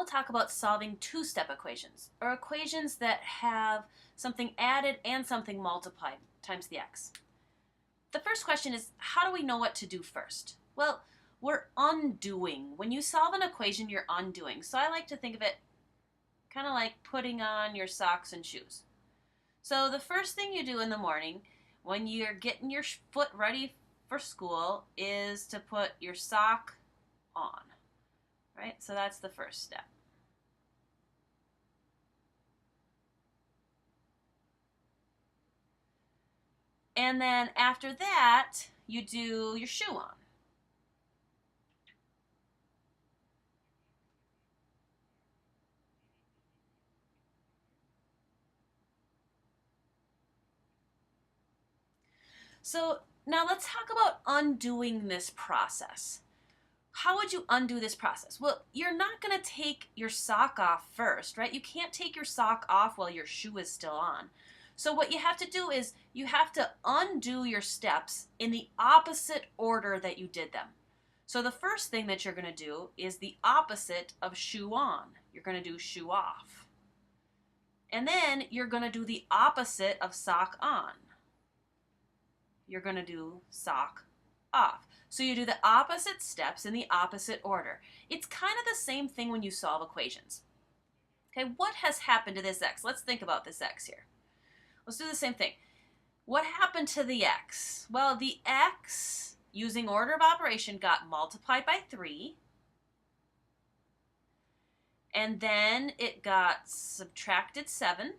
talk about solving two-step equations, or equations that have something added and something multiplied times the x. The first question is, how do we know what to do first? Well, we're undoing. When you solve an equation, you're undoing. So I like to think of it kind of like putting on your socks and shoes. So the first thing you do in the morning when you're getting your foot ready for school is to put your sock on, right? So that's the first step. And then after that, you do your shoe on. So now let's talk about undoing this process. How would you undo this process? Well, you're not going to take your sock off first, right? You can't take your sock off while your shoe is still on. So what you have to do is you have to undo your steps in the opposite order that you did them. So the first thing that you're going to do is the opposite of shoe on. You're going to do shoe off. And then you're going to do the opposite of sock on. You're going to do sock off. So you do the opposite steps in the opposite order. It's kind of the same thing when you solve equations. Okay, what has happened to this x? Let's think about this x here. Let's do the same thing. What happened to the x? Well, the x, using order of operation, got multiplied by 3. And then it got subtracted 7.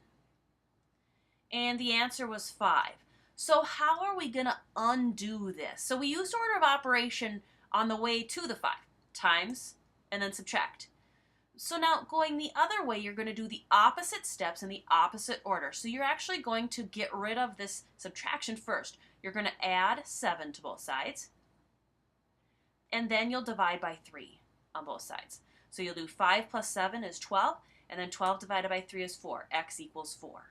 And the answer was 5. So how are we going to undo this? So we used order of operation on the way to the 5. Times and then subtract. So now going the other way, you're going to do the opposite steps in the opposite order. So you're actually going to get rid of this subtraction first. You're going to add 7 to both sides. And then you'll divide by 3 on both sides. So you'll do 5 plus 7 is 12. And then 12 divided by 3 is 4. X equals 4.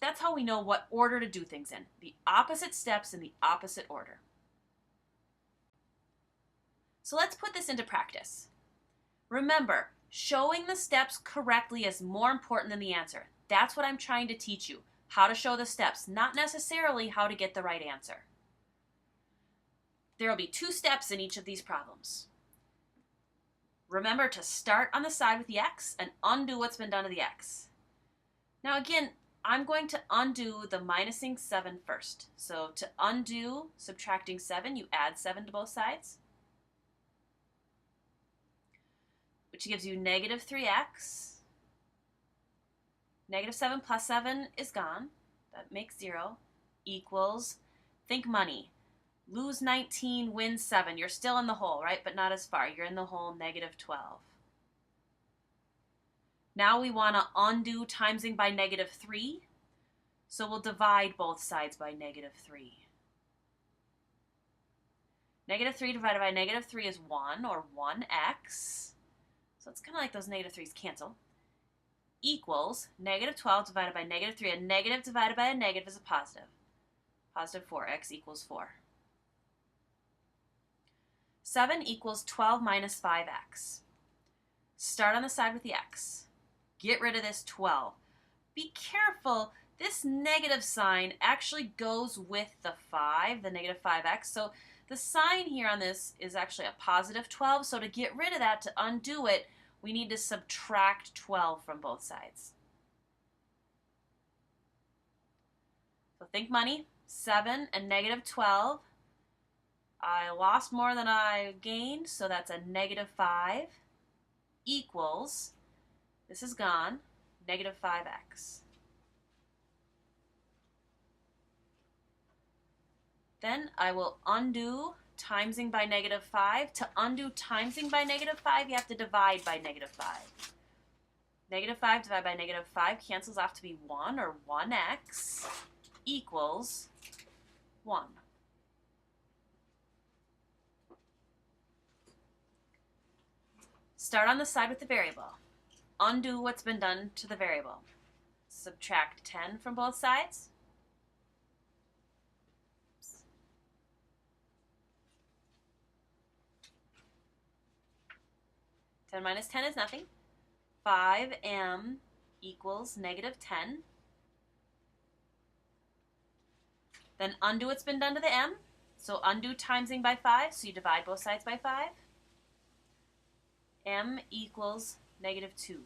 That's how we know what order to do things in. The opposite steps in the opposite order. So let's put this into practice. Remember, showing the steps correctly is more important than the answer. That's what I'm trying to teach you. How to show the steps, not necessarily how to get the right answer. There will be 2 steps in each of these problems. Remember to start on the side with the x and undo what's been done to the x. Now again, I'm going to undo the minusing 7 first. So to undo subtracting 7, you add 7 to both sides, which gives you negative 3x. Negative 7 plus 7 is gone. That makes 0. Equals, think money. Lose 19, win 7. You're still in the hole, right? But not as far. You're in the hole, negative 12. Now we want to undo timesing by negative 3. So we'll divide both sides by negative 3. Negative 3 divided by negative 3 is 1, or 1x. So it's kind of like those negative 3's cancel. Equals negative 12 divided by negative 3. A negative divided by a negative is a positive. Positive 4. X equals 4. 7 equals 12 minus 5x. Start on the side with the x. Get rid of this 12. Be careful. This negative sign actually goes with the 5, the negative 5x. So the sign here on this is actually a positive 12, so to get rid of that, to undo it, we need to subtract 12 from both sides. So think money, 7 and negative 12. I lost more than I gained, so that's a negative 5 equals, this is gone, negative 5x. Then I will undo timesing by negative 5. To undo timesing by negative 5, you have to divide by negative 5. Negative 5 divided by negative 5 cancels off to be 1, or 1x equals 1. Start on the side with the variable. Undo what's been done to the variable. Subtract 10 from both sides. 10 minus 10 is nothing. 5m equals negative 10. Then undo what's been done to the m. So undo timesing by 5, so you divide both sides by 5. M equals negative 2.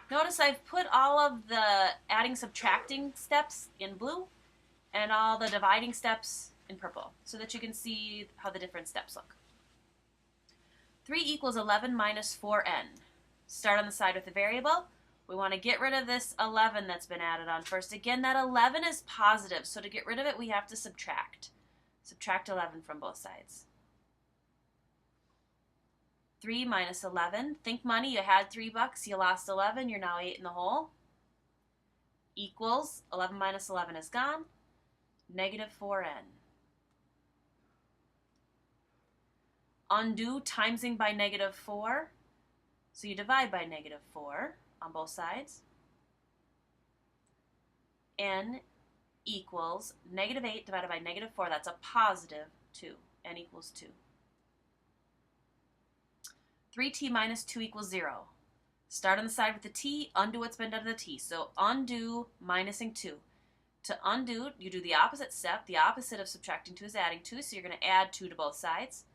Notice I've put all of the adding, subtracting steps in blue and all the dividing steps in purple so that you can see how the different steps look. 3 equals 11 minus 4n. Start on the side with the variable. We want to get rid of this 11 that's been added on first. Again, that 11 is positive, so to get rid of it, we have to subtract. Subtract 11 from both sides. 3 minus 11. Think money. You had $3, you lost 11, you're now 8 in the hole. Equals 11 minus 11 is gone. Negative 4n. Undo timesing by negative 4. So you divide by negative 4 on both sides. N equals negative 8 divided by negative 4. That's a positive 2. N equals 2. 3t minus 2 equals 0. Start on the side with the t, undo what's been done to the t. So undo minusing 2. To undo, you do the opposite step. The opposite of subtracting 2 is adding 2, so you're going to add 2 to both sides.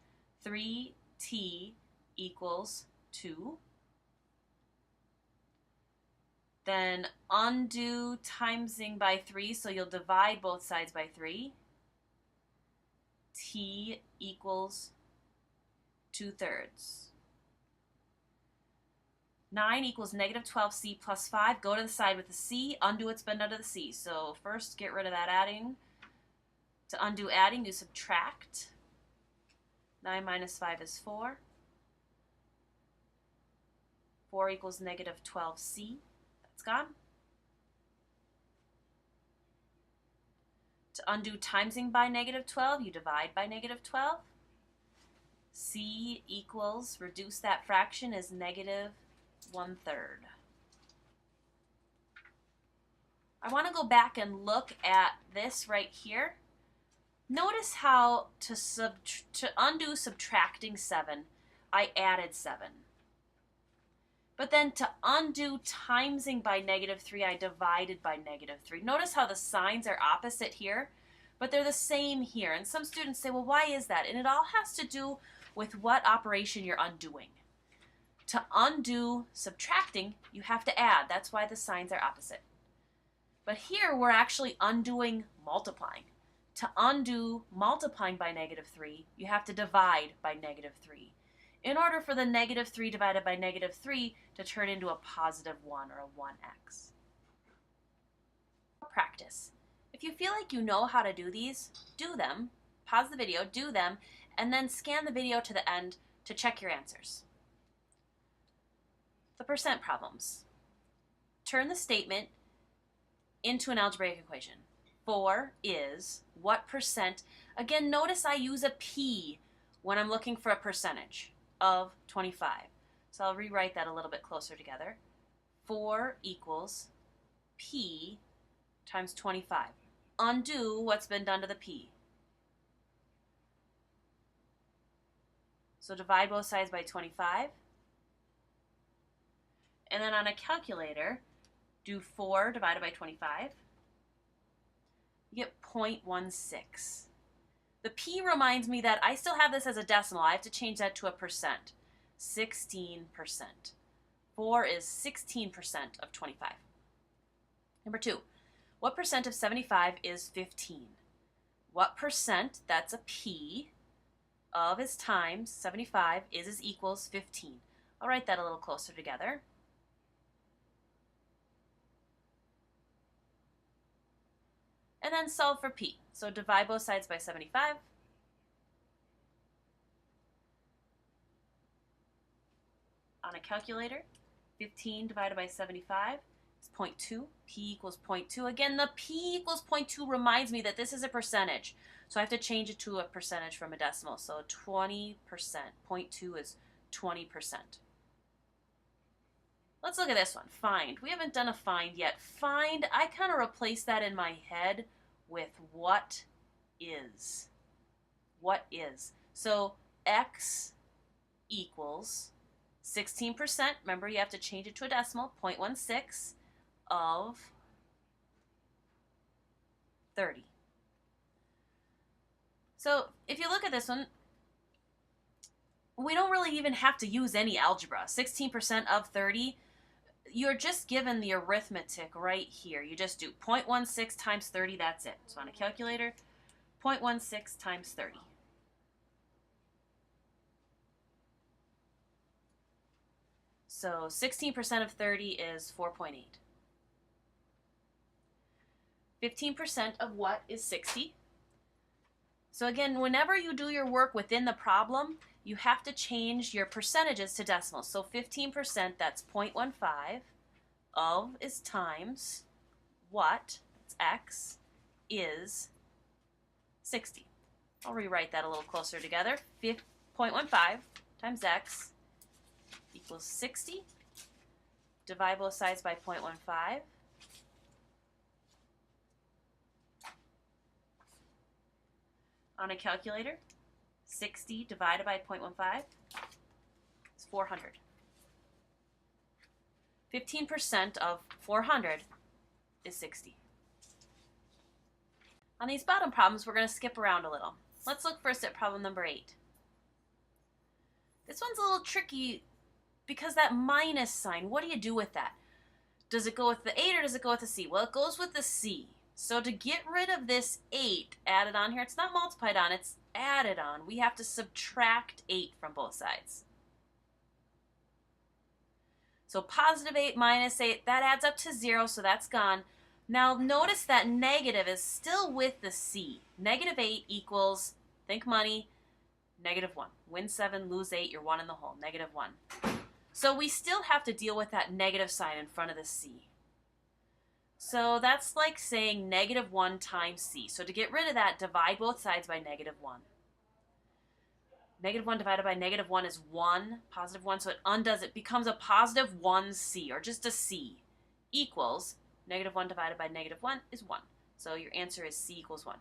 3t equals 2. Then undo timesing by 3, so you'll divide both sides by 3. T equals 2/3. 9 equals negative 12c plus 5. Go to the side with the c, undo what's been done to the c. So first get rid of that adding. To undo adding, you subtract. 9 minus 5 is 4. 4 equals negative 12c. That's gone. To undo timesing by negative 12, you divide by negative 12. C equals, reduce that fraction, is negative 1/3. I want to go back and look at this right here. Notice how to undo subtracting 7, I added 7. But then to undo timesing by negative 3, I divided by negative 3. Notice how the signs are opposite here, but they're the same here. And some students say, well, why is that? And it all has to do with what operation you're undoing. To undo subtracting, you have to add. That's why the signs are opposite. But here, we're actually undoing multiplying. To undo multiplying by negative 3, you have to divide by negative 3. In order for the negative 3 divided by negative 3 to turn into a positive 1 or a 1x. Practice. If you feel like you know how to do these, do them. Pause the video, do them, and then scan the video to the end to check your answers. The percent problems. Turn the statement into an algebraic equation. 4 is what percent? Again, notice I use a p when I'm looking for a percentage of 25. So I'll rewrite that a little bit closer together. 4 equals p times 25. Undo what's been done to the p. So divide both sides by 25. And then on a calculator, do 4 divided by 25. You get 0.16. The p reminds me that I still have this as a decimal. I have to change that to a percent. 16%. 4 is 16% of 25. Number 2, what percent of 75 is 15? What percent, that's a p, of is times 75 is equals 15. I'll write that a little closer together. And then solve for p. So divide both sides by 75. On a calculator, 15 divided by 75 is 0.2. P equals 0.2. Again, the p equals 0.2 reminds me that this is a percentage. So I have to change it to a percentage from a decimal. So 20%. 0.2 is 20%. Let's look at this one. Find. We haven't done a find yet. Find, I kind of replace that in my head with what is. What is. So x equals 16%. Remember, you have to change it to a decimal, 0.16 of 30. So if you look at this one, we don't really even have to use any algebra. 16% of 30, you're just given the arithmetic right here. You just do 0.16 times 30, that's it. So on a calculator, 0.16 times 30. So 16% of 30 is 4.8. 15% of what is 60? So again, whenever you do your work within the problem, you have to change your percentages to decimals. So 15%, that's 0.15, of is times what, it's x, is 60. I'll rewrite that a little closer together. 0.15 times x equals 60. Divide both sides by 0.15. On a calculator, 60 divided by 0.15 is 400. 15% of 400 is 60. On these bottom problems, we're going to skip around a little. Let's look first at problem number 8. This one's a little tricky because that minus sign, what do you do with that? Does it go with the 8 or does it go with the c? Well, it goes with the c. So to get rid of this 8 added on here, it's not multiplied on, it's added on. We have to subtract 8 from both sides. So positive 8 minus 8, that adds up to 0, so that's gone. Now notice that negative is still with the c. Negative 8 equals, think money, negative 1. Win 7, lose 8, you're 1 in the hole, negative 1. So we still have to deal with that negative sign in front of the c. So that's like saying negative 1 times c. So to get rid of that, divide both sides by negative 1. Negative 1 divided by negative 1 is 1, positive 1, so it undoes. It becomes a positive 1c, or just a c, equals negative 1 divided by negative 1 is 1. So your answer is c equals 1.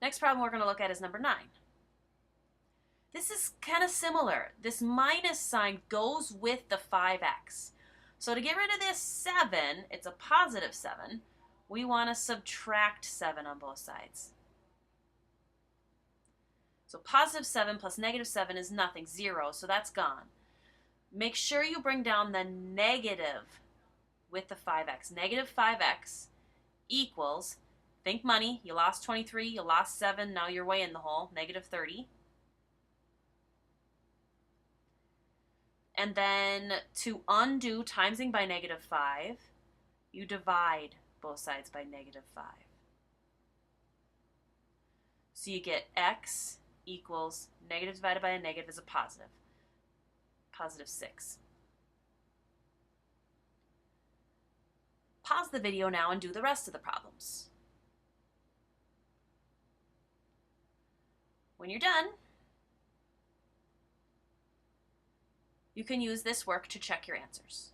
Next problem we're going to look at is number 9. This is kind of similar. This minus sign goes with the 5x. So to get rid of this 7, it's a positive 7, we want to subtract 7 on both sides. So positive 7 plus negative 7 is nothing, 0, so that's gone. Make sure you bring down the negative with the 5x. Negative 5x equals, think money, you lost 23, you lost 7, now you're way in the hole, negative 30. And then to undo timesing by negative 5, you divide both sides by negative 5. So you get x equals negative divided by a negative is a positive. Positive 6. Pause the video now and do the rest of the problems. When you're done, you can use this work to check your answers.